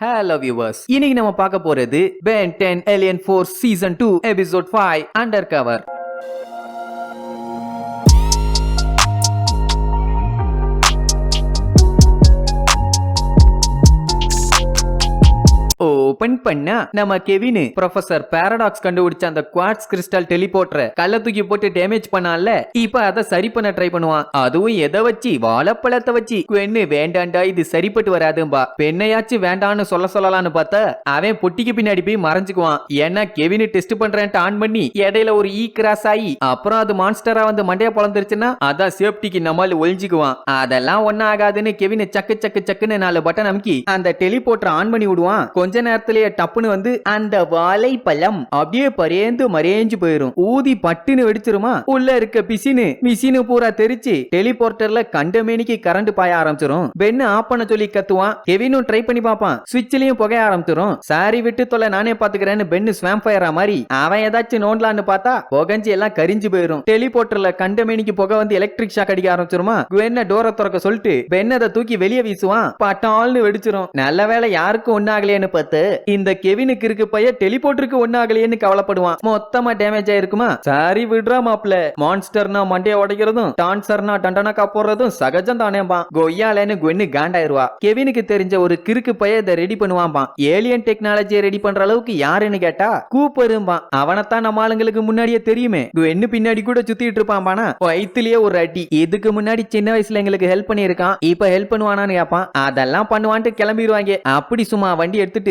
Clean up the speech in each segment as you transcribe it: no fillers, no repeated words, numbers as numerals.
Hello viewers. இன்னைக்கு நம்ம பார்க்க போறது Ben 10 Alien Force Season 2 Episode 5 Undercover. Open பண்ணா நம்ம கெவின் ப்ரொஃபசர் பாரடாக்ஸ் கண்டுபிடிச்ச அந்த குவார்ட்ஸ் கிறிஸ்டல் டெலிபோர்ட்டரை கல்ல தூக்கி போட்டு டேமேஜ் பண்ணால இப்ப அதை சரி பண்ண ட்ரை பண்ணுவான். அதுவும் எதை வச்சு? வாழைப்பழத்தை வச்சு. குவென்னு வேண்டாண்டா இது சரிப்பட்டு வராதும்பா. பெண்ணையாச்சும் வேண்டான்னு சொல்லலான்னு பார்த்தா அவன் பொட்டிக்கு பின்னாடி போய் மறைஞ்சுக்குவான். ஏன்னா கெவின் டெஸ்ட் பண்றேன்ட்டு ஆன் பண்ணி இடையில ஒரு கிராஸ் ஆகி அப்புறம் அது மான்ஸ்டரா வந்து மண்டைய பொழந்துருச்சுன்னா அதான் சேஃப்டிக்கு நம்மால் ஒழிஞ்சுக்குவான். அதெல்லாம் ஒன்னும் ஆகாதுன்னு கெவின் சக்குன்னு 4 பட்டன் அமுக்கி அந்த டெலிபோர்ட்டரை ஆன் பண்ணி விடுவான். கொஞ்ச நேரத்திலேயே டப்புன்னு வந்து அந்த வாழைப்பழம் அப்படியே பரேந்து மறைஞ்சு போயிரும். ஊதி பட்டுன்னு வெடிச்சிருமா. உள்ள இருக்க மிஷினு பூரா தெரிச்சு டெலிபோர்ட்டர்ல கண்டமேனிக்கு கரண்ட் பாய ஆரம்பிச்சிரும். பென்னு ஆஃப் பண்ண சொல்லி கத்துவான். கெவினும் ட்ரை பண்ணி பாப்பான். சுவிட்ச்லயும் புகைய ஆரம்பிச்சிரும். சாரி விட்டு தொலை நானே பாத்துக்கிறேன்னு பென்னு ஸ்வாம்பயரா மாதிரி அவன் ஏதாச்சும் நோண்டலான்னு பார்த்தா புகஞ்சு எல்லாம் கரிஞ்சு போயிரும். டெலிபோர்ட்டர்ல கண்டமேனிக்கு புகை வந்து எலக்ட்ரிக் ஷாக் அடிக்க ஆரம்பிச்சிருமா. குவென்ன டோரை திறக்க சொல்லிட்டு பென் அதை தூக்கி வெளியே வீசுவான். பட்டால்னு வெடிச்சிரும். நல்ல வேளை யாருக்கும் ஒன்னாகலையேன்னு பார்த்து இந்த கெவினுக்கு இருக்கு பைய டெலிபோர்ட்டருக்கு ஒன்னாகலையேன்னு கவலைப்படுவான். மொத்தமா டேமேஜ் ஆயிருக்குமா. சாரி விடுறா மாப்ள. மான்ஸ்டர்னா மண்டைய உடைக்கிறதும் டான்சர்னா டண்டனக்கா போடுறதும் சகஜம் தானேம்பா. கொய்யாலேன்னு குவென்னு காண்டாயிருவா. கெவினுக்கு தெரிஞ்ச ஒரு கிறுக்கு பைய இதை ரெடி பண்ணுவான்பா. ஏலியன் டெக்னாலஜியை ரெடி பண்ற அளவுக்கு யாருன்னு கேட்டா கூப்பரும்பா. அவனைத்தான் நம்ம ஆளுங்களுக்கு முன்னாடியே தெரியுமே. குவென்னு பின்னாடி கூட சுத்திட்டு இருப்பான். வயிற்றுலயே ஒரு அடி. இதுக்கு முன்னாடி சின்ன வயசுல எங்களுக்கு ஹெல்ப் பண்ணிருக்கான். இப்ப ஹெல்ப் பண்ணுவானான்னு கேட்பான். அதெல்லாம் பண்ணுவான்ட்டு கிளம்பிடுவாங்க. அப்படி சும்மா வண்டி எடுத்துட்டு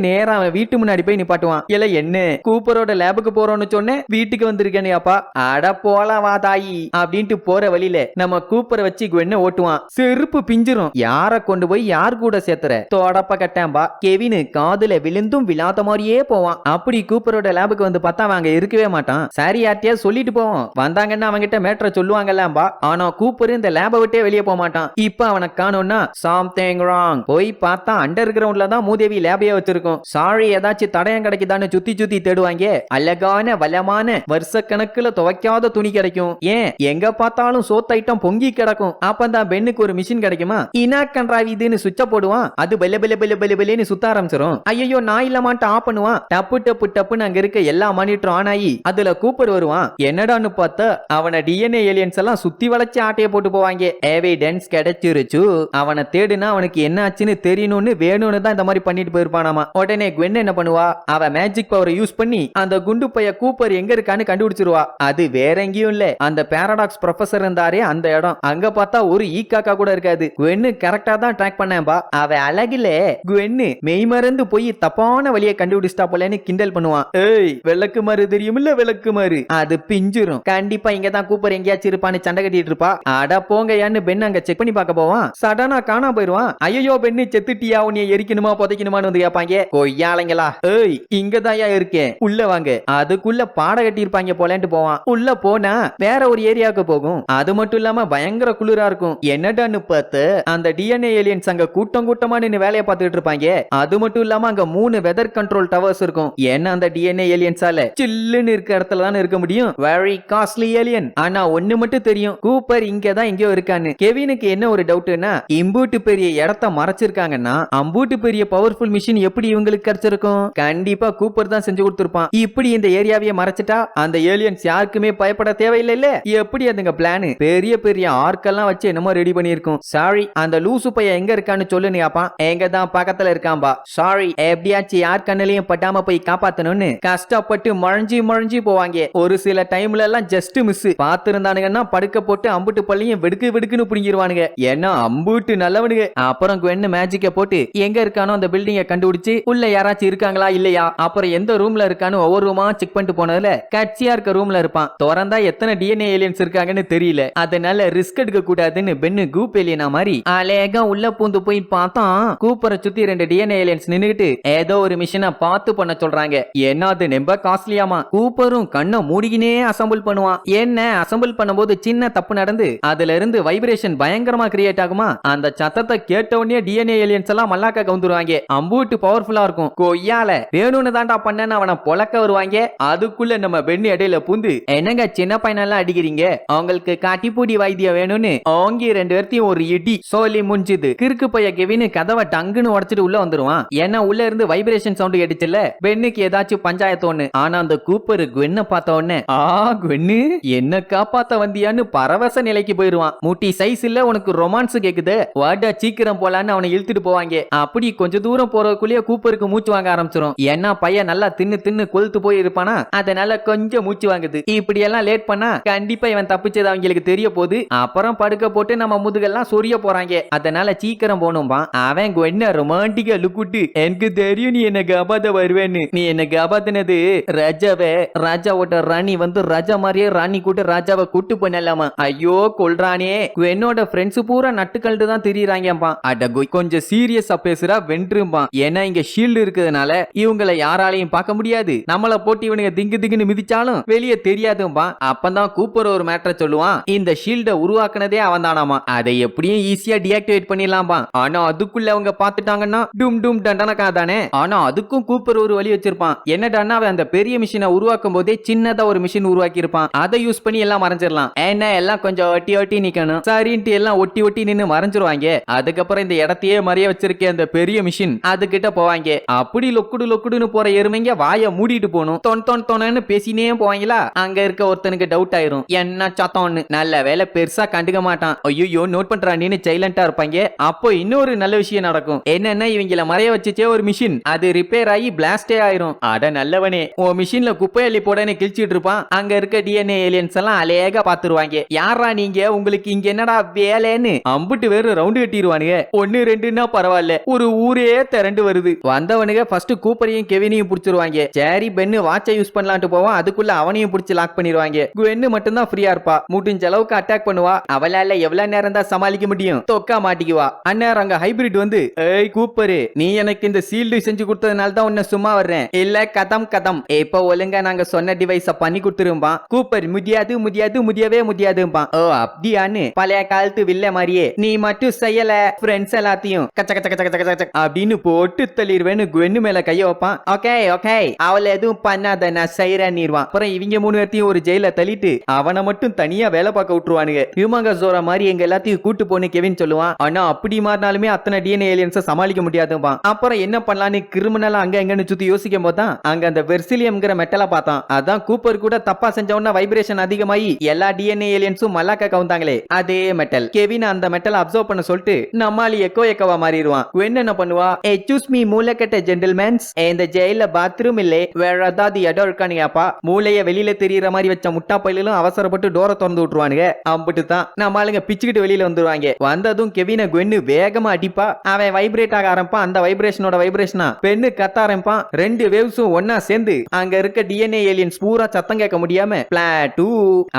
நேரா வீட்டு முன்னாடி போய் நிப்பாட்டுவான். இல்ல என்ன கூப்பரோட லேபுக்கு போறோம்னு சொன்னேன், வீட்டுக்கு வந்திருக்கேன்னு அப்பா. அட போலாம் வா தாயி அப்படின்ட்டு போற வழியில நம்ம கூப்பரை வச்சு குவென்ன ஓட்டுவான். செருப்பு பிஞ்சிரும். யார கொண்டு போய் யார் கூட சேர்த்துற தோடப்ப கட்டாம்பா. கெவின் காதுல விழுந்தும் விழாத மாதிரியே போவான். அப்படி கூப்பரோட லேபுக்கு வந்து பார்த்தா அவங்க இருக்கவே மாட்டான். சரி யார்ட்டியா சொல்லிட்டு போவோம். வந்தாங்கன்னா அவங்க கிட்ட மேட்ரை சொல்லுவாங்கல்லம்பா. ஆனா கூப்பர் இந்த லேபை விட்டே வெளியே போக மாட்டான். இப்ப அவனை காணோம்னா சம்திங் ராங். போய் பார்த்தா அண்டர் கிரவுண்ட்ல தான் மூதேவி லேபையே வச்சிருக்கும். சாரி ஏதாச்சும் தடயம் கிடைக்குதான்னு சுத்தி தேடுவாங்க. அழகான வளமான வருஷ கணக்குல துவைக்காத துணி கிடைக்கும். ஏன் எங்க பார்த்தாலும் சோத்த ஐட்டம் பொங்கி கிடக்கும். அப்பதான் பெண்ணுக்கு ஒரு மிஷின் கிடைக்குமா. இனா கன்றாவிதுன்னு சுவிட்ச போடுவான். அது பெல்ல சுத்த ஆரம்பிச்சிரும். ஐயோ நான் இல்லமான்ட்டு ஆஃப் பண்ணுவான். டப்புன்னு அங்க இருக்க எல்லா மானிட்டரும் ஆன் ஆகி அதுல கூப்பர் வருவான். என்னடான்னு பார்த்தா அவனை டிஎன்ஏ ஏலியன்ஸ் எல்லாம் சுத்தி வளைச்சு ஆட்டைய போட்டு போவாங்க. எவிடன்ஸ் கிடைச்சிருச்சு. அவனை தேடுனா அவனுக்கு என்ன ஆச்சுன்னு தெரியணும்னு வேணும்னு தான் இந்த மாதிரி பண்ணிட்டு போயிருப்பானாமா. உடனே குவென் என்ன பண்ணுவா, அவ மேஜிக் பவரை யூஸ் பண்ணி அந்த குண்டு பைய கூப்பர் எங்க இருக்கான்னு கண்டுபிடிச்சிருவா. அது வேற எங்கேயும் இல்ல, அந்த பாரடாக்ஸ் ப்ரொஃபசர் இருந்தாரே அந்த இடம். அங்க பார்த்தா ஒரு ஈக்காக்கா கூட இருக்காது. குவென்னு கரெக்டா தான் ட்ராக் பண்ணேன்பா. அவ அழகில குவென்னு மெய்மறந்து போய் தப்பான வழியை கண்டுபிடிச்சிட்டா போலன்னு கிண்டல் பண்ணுவான். ஏய் விளக்கு மாறு தெரியுமில்ல, விளக்கு மாறு அது பிஞ்சிரும். கண்டிப்பா இங்க தான் கூப்பர் எங்கேயாச்சும் இருப்பான்னு சண்டை கட்டிட்டு இருப்பா. அட போங்கயான்னு பென் அங்க செக் பண்ணி பார்க்க போவான். சடனா காணாம போயிருவான். ஐயோ பென்னு செத்துட்டியா, உன்னை எரிக்கணுமா புதைக்கணுமான்னு வந்து கேட்பாங்க. கொய்யாளைங்களா, ஏய் இங்கதாயா இருக்கேன் உள்ள வாங்க. அதுக்குள்ள பாட கட்டி இருப்பாங்க போலன்ட்டு போவான். உள்ள போனா வேற ஒரு ஏரியாவுக்கு போகும். அது மட்டும் இல்லாம பயங்கர குளிரா இருக்கும். என்னடான்னு பார்த்து அந்த டிஎன்ஏ ஏலியன்ஸ் அங்க கூட்டமா நின்னு வேலையை பார்த்துட்டு இருப்பாங்க. அது மட்டும் இல்லாம அங்க 3 வெதர் கண்ட்ரோல் டவர்ஸ் இருக்கும். ஏன்னா அந்த டிஎன்ஏ ஏலியன்ஸால சில்லுன்னு இருக்க இடத்துல தான் இருக்க முடியும். Very costly alien. ஆனா ஒண்ணு மட்டும் தெரியும், கூப்பர் இங்கதான் எங்கயோ இருக்கான்னு. கெவினுக்கு என்ன ஒரு டவுட்னா, இம்பூட்டு பெரிய இடத்த மறைச்சிருக்காங்கன்னா அம்பூட்டு பெரிய பவர்ஃபுல் மிஷின் எப்படி இவங்களுக்கு கிடைச்சிருக்கும்? கண்டிப்பா கூப்பர் தான் செஞ்சு கொடுத்திருப்பான். இப்படி இந்த ஏரியாவையே மறைச்சிட்டா அந்த ஏலியன்ஸ் யாருக்குமே பயப்பட தேவையில்லை இல்ல. எப்படி அதுங்க பிளான்? பெரிய ஆர்க்கெல்லாம் வச்சு என்னமோ ரெடி பண்ணிருக்கும். சாரி அந்த லூசு பைய எங்க இருக்கான்னு சொல்லுன்னு கேப்பான். எங்க தான் பக்கத்துல இருக்கான்பா. சாரி எப்படியாச்சும் யார் கண்ணிலையும் பட்டாம போய் காப்பாத்தணும்னு கஷ்டப்பட்டு மழஞ்சி போவாங்க. ஒரு சில டைம்ல எல்லாம் ஜஸ்ட் மிஸ். பாத்துருந்தானுங்கன்னா படுக்க போட்டு அம்புட்டு பள்ளியும் வெடுக்குன்னு புடிங்கிருவானுங்க. ஏன்னா அம்புட்டு நல்லவனுங்க. அப்புறம் குவென் மேஜிக்க போட்டு எங்க இருக்கானோ அந்த பில்டிங்க கண்டுபிடிச்சு உள்ள யாராச்சும் இருக்காங்களா இல்லையா, அப்புறம் எந்த ரூம்ல இருக்கான்னு ஒவ்வொரு ரூமா செக் பண்ணிட்டு போனதுல கட்சியா இருக்க ரூம்ல இருப்பான். திறந்தா எத்தனை டிஎன்ஏ ஏலியன்ஸ் இருக்காங்கன்னு தெரியல. அதனால ரிஸ்க் எடுக்க கூடாதுன்னு பென்னு கூப் ஏலியனா மாதிரி அழகா உள்ள பூந்து போய் பார்த்தா கூப்பரை சுத்தி 2 டிஎன்ஏ ஏலியன்ஸ் நின்னுகிட்டு ஏதோ ஒரு மிஷனை பார்த்து பண்ண சொல்றாங்க. ஏன்னா அது ரொம்ப காஸ்ட்லியாமா. கூப்பரும் கண்ணை மூடிக்கினே அசம்பிள் பண்ணுவான். என்ன அசம்பிள் பண்ணும்போது சின்ன தப்பு நடந்து அதுல இருந்து வைப்ரேஷன் பயங்கரமா கிரியேட் ஆகுமா. அந்த சத்தத்தை கேட்ட உடனே டிஎன்ஏ ஏலியன்ஸ் எல்லாம் மல்லாக்க கவுந்துருவாங்க. அம்பூட்டு பவர்ஃபுல்லா இருக்கும். கொய்யால வேணும்னு தான்டா பண்ணேன்னு அவனை பொளக்க வருவாங்க. அதுக்குள்ள நம்ம பெண்ணு இடையில பூந்து, என்னங்க சின்ன பையனெல்லாம் அடிக்கிறீங்க, அவங்களுக்கு காட்டிப்பூடி வைத்தியம் வேணும்னு அவங்க 2 பேர்த்தையும் ஒரு இடி சொல்லி முடிஞ்சுது. கிறுக்கு பைய கெவின் கதவை டங்குன்னு உடைச்சிட்டு உள்ள வந்துருவான். ஏன்னா உள்ள இருந்து வைப்ரேஷன் சவுண்ட் கேட்டுச்சுல, பெண்ணுக்கு ஏதாச்சும் பஞ்சாயத்து ஒண்ணு. ஆனா அந்த கூப்பர் குவென்ன பார்த்த உடனே, குவென்னு என்ன காப்பாத்த வந்தியான்னு பரவச நிலைக்கு போயிருவான். முட்டி சைஸ் இல்ல உனக்கு ரொமான்ஸ் கேக்குது, வாடா சீக்கிரம் போலான்னு அவனை இழுத்துட்டு போவாங்க. அப்படி கொஞ்ச தூரம் போறதுக்குள்ளேயே கூப்பருக்கு மூச்சு வாங்க ஆரம்பிச்சிடும். ஏன்னா பையன் நல்லா தின்னு தின்னு கொழுத்து போய் இருப்பானா, அதனால கொஞ்சம் மூச்சு வாங்குது. இப்படி எல்லாம் லேட் பண்ணா கண்டிப்பா இவன் தப்பிச்சது அவங்களுக்கு தெரிய போகுது. அப்புறம் படுக்க போட்டு நம்ம முதுகெல்லாம் சொரிய போறாங்க. அதனால சீக்கிரம் போகணும்பா. அவன் என்ன ரொமான்டிக்கா லுக்குட்டு, எனக்கு தெரியும் நீ என்ன காப்பாத்த வருவேன்னு. நீ என்ன காப்பாத்தினது ராஜாவை, ராஜாவோட ராணி வந்து ராஜா மாதிரியே ராணி கூட்டு ராஜாவை கூட்டு பண்ணலாமா. ஐயோ கொல்றானே. என்னோட ஃப்ரெண்ட்ஸ் பூரா நட்டுக்கல்ட்டு தான் திரியறாங்கப்பா. அட கொஞ்சம் சீரியஸா பேசுறா வென்றும்பா. ஏன்னா இங்க ஷீல்டு இருக்கிறதுனால இவங்களை யாராலையும் பார்க்க முடியாது. நம்மள போட்டு இவனுங்க திங்கு திங்குன்னு மிதிச்சாலும் வெளியே தெரியாதும்பா. அப்பதான் கூப்பர் ஒரு மேட்டரை சொல்லுவான், இந்த ஷீல்ட உருவாக்குனதே அவன் தானாமா, அதை எப்படியும் ஈஸியா டிஆக்டிவேட் பண்ணிடலாம்பா. ஆனா அதுக்குள்ள அவங்க பாத்துட்டாங்கன்னா டும் டும் டண்டனக்கா தானே. ஆனா அதுக்கும் கூப்பர் ஒரு வழி வச்சிருப்பான். என்னடான்னா அவன் அந்த பெரிய மிஷினை உருவாக்கும் போதே சின்னதா ஒரு மிஷின் உருவாக்கி இருப்பான். அதை யூஸ் பண்ணி எல்லாம் மறைஞ்சிடலாம். ஏன்னா எல்லாம் கொஞ்சம் ஒட்டி ஒட்டி நிக்கணும். சரின்ட்டு எல்லாம் ஒட்டி ஒட்டி நின்னு மறைஞ்சிருவாங்க. அதுக்கப்புறம் இந்த இடத்தையே மறைய வச்சிருக்க அந்த பெரிய மிஷின் அதுகிட்ட போவாங்க. அப்படி லொக்குடு லொக்குடுன்னு போற எருமைங்க வாய மூடிட்டு போகணும். தொன் தொன் தொன்னு பேசினே போவாங்களா. அங்க இருக்க ஒருத்தனுக்கு டவுட் ஆயிரும், என்ன சத்தம்னு. நல்ல வேலை பெருசா கண்டுக்க மாட்டான். ஐயோ நோட் பண்றான்னு சைலண்டா இருப்பாங்க. அப்போ இன்னொரு நல்ல விஷயம் நடக்கும். என்னன்னா இவங்கள மறைய வச்சுச்சே ஒரு மிஷின், அது ரிப்பேர் ஆகி பிளாஸ்டே ஆயிரும். அட நல்லவனே, உன் மிஷின்ல குப்பை அள்ளி போடன்னு கிழிச்சிட்டு இருப்பான். அங்க இருக்க டிஎன்ஏ ஏலியன்ஸ் எல்லாம் அலேகா பாத்துருவாங்க. யாரா நீங்க, உங்களுக்கு இங்க என்னடா வேலைன்னு அம்புட்டு வேறு ரவுண்டு கட்டிடுவானுங்க. 1 2ன்னா பரவாயில்ல, ஒரு ஊரே திரண்டு வருது. வந்தவனுங்க ஃபர்ஸ்ட் கூப்பரையும் கெவினையும் புடிச்சிருவாங்க. சரி பென்னு வாட்சை யூஸ் பண்ணலான்ட்டு போவான். அதுக்குள்ள அவனையும் புடிச்சு லாக் பண்ணிடுவாங்க. குவென்னு மட்டும் தான் ஃப்ரீயா இருப்பா. முடிஞ்ச அளவுக்கு அட்டாக் பண்ணுவா. அவளால எவ்வளவு நேரம் தான் சமாளிக்க முடியும், தொக்கா மாட்டிக்குவா. அண்ணன் அங்க ஹைபிரிட் வந்து, ஏய் கூப்பரு, நீ எனக்கு இந்த சீல்டு செஞ்சு கொடுத்ததுனால தான் உன்னை சும்மா வர்றேன், இல்ல கதம் கதம் இப்ப ஒழுங்கா நாங்க சொன்ன டிவைஸ பண்ணி கொடுத்துரும்பா. கூப்பர் முடியாது முடியாது முடியவே முடியாதும்பா. ஓ அப்படியான்னு பழைய காலத்து வில்ல மாதிரியே நீ மட்டும் செய்யல, ஃப்ரெண்ட்ஸ் எல்லாத்தையும் கச்ச கச்ச கச்ச கச்ச கச்ச அப்படின்னு போட்டு தள்ளிடுவேன்னு குவென்னு மேல கைய வைப்பான். ஓகே ஓகே அவளை எதுவும் பண்ணாத, நான் செய்யறேன்னுவான். அப்புறம் இவங்க 3 பேர்த்தையும் ஒரு ஜெயில தள்ளிட்டு அவனை மட்டும் தனியா வேலை பார்க்க விட்டுருவானுங்க. ஹியூமங்க ஜோரா மாதிரி எங்க எல்லாத்தையும் கூட்டு போன்னு கெவின் சொல்லுவான். ஆனா அப்படி மாறினாலுமே அத்தனை டிஎன்ஏ ஏலியன்ஸை சமாளிக்க முடியாதுப்பா. அப்புறம் என்ன பண்ணலான்னு கிரிமினலா அங்க எங்கன்னு சுத்தி யோசிக்கும் போதான் அங்க அந்த வெர்சிலியம்ங்கிற மெட்டலை பார்த்தான். அதான் கூப்பர் கூட தப்பா செஞ்சவன வைப்ரேஷன் அதிகமாகி எல்லா டிஎன்ஏ ஏலியன்ஸும் மல்லாக்க கவுந்தாங்களே அதே மெட்டல். கெவின் அந்த மெட்டலை அப்சர்வ் பண்ண சொல்லிட்டு நம்மாலி எக்கோவா மாறிடுவான். என்ன பண்ணுவா, எக்ஸ்கியூஸ் மீ மூளைக்கட்ட ஜென்டில்மேன்ஸ், இந்த ஜெயில பாத்ரூம் இல்லே, வேற ஏதாவது இடம் இருக்கானுங்கப்பா. மூளைய வெளியில தெரியற மாதிரி வச்ச முட்டா பையிலும் அவசரப்பட்டு டோரை திறந்து விட்டுருவானுங்க. அம்பிட்டு தான் நம்ம ஆளுங்க பிச்சுக்கிட்டு வெளியில வந்துருவாங்க. வந்ததும் கெவின குவென்னு வேகமா அடிப்பா. அவன் வைப்ரேட் ஆக ஆரம்பிப்பான். அந்த வைப்ரேஷனோட வைப்ரேஷனா பெண்ணு கத்த ஆரம்பிப்பான். 2 வேவ்ஸும் ஒன்னா சேர்ந்து அங்க இருக்க டிஎன்ஏ ஏலியன்ஸ் பூரா சத்தம் கேட்க முடியாம பிளாட்டூ.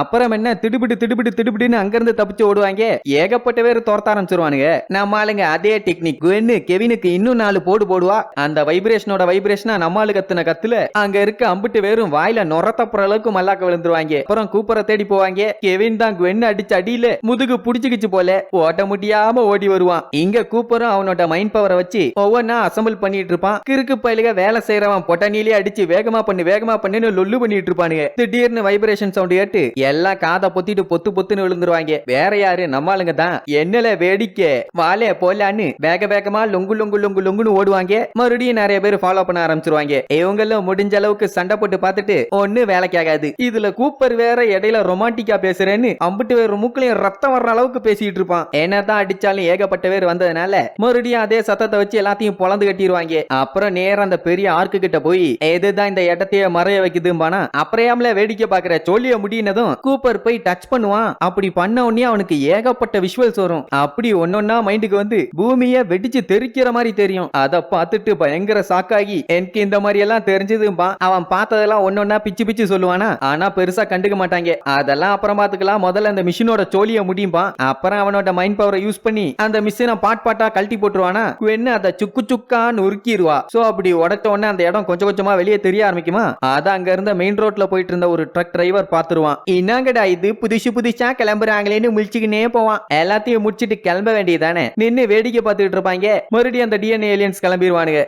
அப்புறம் என்ன திடுபிடு திடுபிடு திடுபிடுன்னு அங்க இருந்து தப்பிச்சு ஓடுவாங்க. ஏகப்பட்ட பேர் துரத்த ஆரம்பிச்சிருவானுங்க. நம்ம ஆளுங்க அதே டெக்னிக். குவென்னு கெவினுக்கு இன்னும் 4 போடு போடுவா. அந்த வைப்ரேஷனோட வைப்ரேஷனா நம்மாலு கத்துன கத்துல அங்க இருக்க அம்பிட்டு வேறும் வாயில நொரத்தப்புற அளவுக்கு மல்லாக்க விழுந்துருவாங்க. அப்புறம் கூப்பரை தேடி போவாங்க. கெவின் தான் குவென்னு அடிச்ச அடியில முதுகு புடிச்சுக்கிச்சு போல ஓட்ட முடியாம ஓடி வருவான். இங்க கூப்பரும் அவனோட மைண்ட் பவரை வச்சு ஒவ்வொன்னா அசம்பிள் பண்ணிட்டு இருப்பான். கிறுக்கு பயிலுக வேலை செய்யறவன் பொட்டனிலே அடிச்சு வேகமா பண்ணுன்னு லொல்லு பண்ணிட்டு இருப்பானுங்க. திடீர்னு வைப்ரேஷன் சவுண்ட் கேட்டு எல்லாம் காதை பொத்திட்டு பொத்து பொத்துன்னு விழுந்துருவாங்க. வேற யாரு, நம்மளுங்க தான். என்னல வேடிக்கை, வாலே போலான்னு வேக வேகமா லொங்கு லொங்கு லொங்கு லொங்குன்னு ஓடுவாங்க. மறுபடியும் நிறைய பேர் ஃபாலோ பண்ண ஆரம்பிச்சிருவாங்க. இவங்களும் முடிஞ்ச அளவுக்கு சண்டை போட்டு பார்த்துட்டு ஒண்ணு வேலைக்கு ஆகாது. இதுல கூப்பர் வேற இடையில ரொமான்டிக்கா பேசுறேன்னு அம்பிட்டு வேற மூக்குலயும் ரத்தம் வர்ற அளவுக்கு பேசிட்டு இருப்பான். என்னதான் அடிச்சாலும் ஏகப்பட்ட பேர் வந்ததுனால மறுபடியும் அதே சத்தத்தை வச்சு எல்லாத்தையும் பொளந்து கட்டிடுவாங்க. அப்புறம் நேரம் அந்த பெரிய ஆர்க்கு கிட்ட போய் எதுதான் இந்த இடத்தையே மறைய வைக்குதும்பானா, அப்புறம்ல வேடிக்கை பாக்குற சொல்லிய முடியினதும் கூப்பர் போய் டச் பண்ணுவான். அப்படி பண்ண உடனே அவனுக்கு ஏகப்பட்ட விஷுவல்ஸ் வரும். அப்படி ஒன்னொன்னா மைண்டுக்கு வந்து பூமியை வெடிச்சு தெரிக்கிற மாதிரி தெரியும். அதை பார்த்துட்டு பயங்கர சாக்காகி எனக்கு இந்த மாதிரி எல்லாம் தெரிஞ்சதும்பா. அவன் பார்த்ததெல்லாம் ஒன்னொன்னா பிச்சு பிச்சு சொல்லுவானா, ஆனா பெருசா கண்டுக்க மாட்டாங்க. அதெல்லாம் அப்புறம் பாத்துக்கலாம், முதல்ல அந்த மிஷினோட சோழிய முடியும்பா. அப்புறம் அவனோட மைண்ட் பவரை யூஸ் பண்ணி அந்த மிஷினை பாட்டா கழட்டி போட்டுருவானா. என்ன அதை சுக்கு சுக்கான்னு உருக்கிடுவா. சோ அப்படி உடச்ச உடனே அந்த இடம் கொஞ்சம் கொஞ்சமா வெளியே தெரிய ஆரம்பிக்குமா. அத அங்க இருந்த மெயின் ரோட்ல போயிட்டு இருந்த ஒரு ட்ரக் டிரைவர் பாத்துருவான். என்னங்கடா இது புதுசா கிளம்புறாங்களேன்னு முழிச்சுக்கினே போவான். எல்லாத்தையும் முடிச்சிட்டு கிளம்ப வேண்டியதானே. நின்னு வேடிக்கை பார்த்துட்டு இருப்பாங்க. மறுபடியும் அந்த டிஎன்ஏ ஏலியன்ஸ் ஏலியன்ஸ் கிளம்பிடுவானுங்க.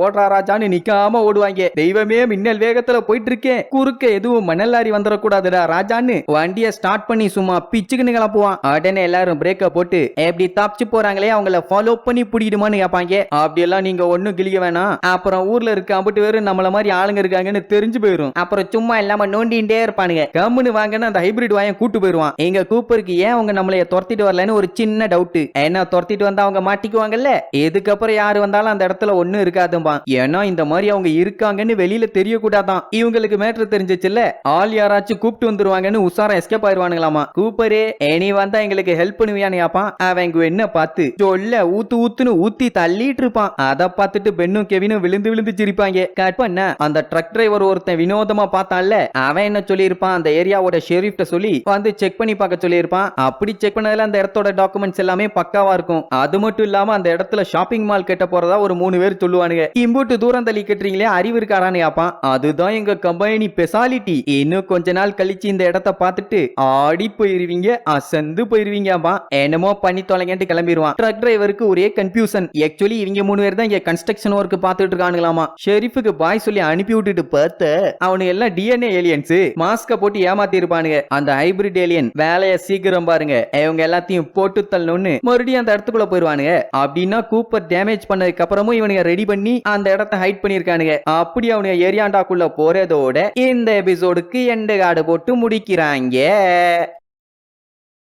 ஓடுறா ராஜான்னு நிக்காம ஓடுவாங்க. தெய்வமே மின்னல் வேகத்துல போயிட்டு இருக்கேன், குறுக்க எதுவும் மணல் லாரி வந்துடக்கூடாதுடா ராஜான்னு வண்டிய ஸ்டார்ட் பண்ணி சும்மா பிச்சுக்குன்னு கிளப்புவான். உடனே எல்லாரும் பிரேக்க போட்டு எப்படி தப்பிச்சு போறாங்களே அவங்கள ஃபாலோ பண்ணி பிடிக்குமான்னு கேட்பாங்க. அப்படியெல்லாம் நீங்க ஒண்ணும் கிளிக்க வேணாம், அப்புறம் ஊர்ல இருக்க அம்பிட்டு பேரு நம்மள மாதிரி ஆளுங்க இருக்காங்கன்னு தெரிஞ்சு போயிரும். அப்புறம் சும்மா இல்லாம நோண்டிகிட்டே இருப்பானுங்க. கம்முன்னு வாங்கன்னு அந்த ஹைபிரிட் வாயன் கூட்டு போயிருவான். எங்க கூப்பருக்கு ஏன் அவங்க நம்மளைய துரத்திட்டு வரலன்னு ஒரு சின்ன டவுட். என்ன துரத்திட்டு வந்தா அவங்க மாட்டிக்குவாங்கல்ல, இதுக்கப்புறம் யாரு வந்தாலும் அந்த இடத்துல ஒண்ணும் இருக்காதும்பா. ஏன்னா இந்த மாதிரி அவங்க இருக்காங்கன்னு வெளியில தெரியக்கூடாதான். இவங்களுக்கு மேட்ரு தெரிஞ்சிச்சுல்ல, ஆள் யாராச்சும் கூப்பிட்டு வந்துருவாங்கன்னு உசாரா எஸ்கேப் ஆயிருவானுங்களாமா. கூப்பரே நீ வந்தா எங்களுக்கு ஹெல்ப் பண்ணுவியான்னு கேப்பான். அவங்க என்ன பார்த்து சொல்ல ஊத்து ஊத்துன்னு ஊத்தி தள்ளிட்டு இருப்பான். அதை பார்த்துட்டு பென்னும் கெவினும் விழுந்து விழுந்து சிரிப்பாங்க. கட் பண்ண அந்த ட்ரக் டிரைவர் ஒருத்தன் வினோதமா பார்த்தான்ல, அவன் என்ன சொல்லியிருப்பான், அந்த ஏரியாவோட ஷெரீஃப்ட்ட சொல்லி வந்து செக் பண்ணி பார்க்க சொல்லியிருப்பான். அப்படி செக் பண்ணதுல அந்த இடத்தோட டாக்குமெண்ட்ஸ் எல்லாமே பக்காவா இருக்கும். அது மட்டும் இல்லாம அந்த இடத்துல ஷாப்பிங் மால் கட்ட போறதா ஒரு 3 பேர் சொல்லுவானுங்க. இம்புட்டு தூரம் தள்ளி கட்டுறீங்களே, அறிவு இருக்காடான்னு கேப்பான். அதுதான் எங்க கம்பெனி ஸ்பெஷாலிட்டி, இன்னும் கொஞ்ச நாள் கழிச்சு இந்த இடத்தை பார்த்துட்டு ஆடி போயிருவீங்க, அசந்து போயிருவீங்கப்பா. என்னமோ பண்ணி தொலைங்கன்ட்டு கிளம்பிடுவான். ட்ரக் டிரைவருக்கு ஒரே கன்ஃபியூஷன். ஆக்சுவலி இவங்க 3 பேர் தான் இங்க கன்ஸ்ட்ரக்ஷன் ஒர்க் பார்த்துட்டு இருக்கானுங்களாமா. ஷெரீஃபுக்கு பாய் சொல்லி அனுப்பி விட்டுட்டு பார்த்த அவனு எல்லாம் டிஎன்ஏ ஏலியன்ஸ் மாஸ்க போட்டு ஏமாத்தி இருப்பானுங்க. அந்த ஹைபிரிட் ஏலியன் வேலைய சீக்கிரம் பாருங்க, இவங்க எல்லாத்தையும் போட்டு தள்ளணும்னு மறுபடியும் அந்த இடத்துக்குள்ள போயிருவானுங்க. அப்படின்னா கூப்பர் டேமேஜ் பண்ணதுக்கு அப்புறமும் இவனுங்க ரெடி பண்ணி அந்த இடத்தை ஹைட் பண்ணிருக்கானுங்க. அப்படி அவனுங்க ஏரியாண்டாக்குள்ள போறதோட இந்த எபிசோடுக்கு எண்டு கார்டு போட்டு முடிக்கிறாங்க.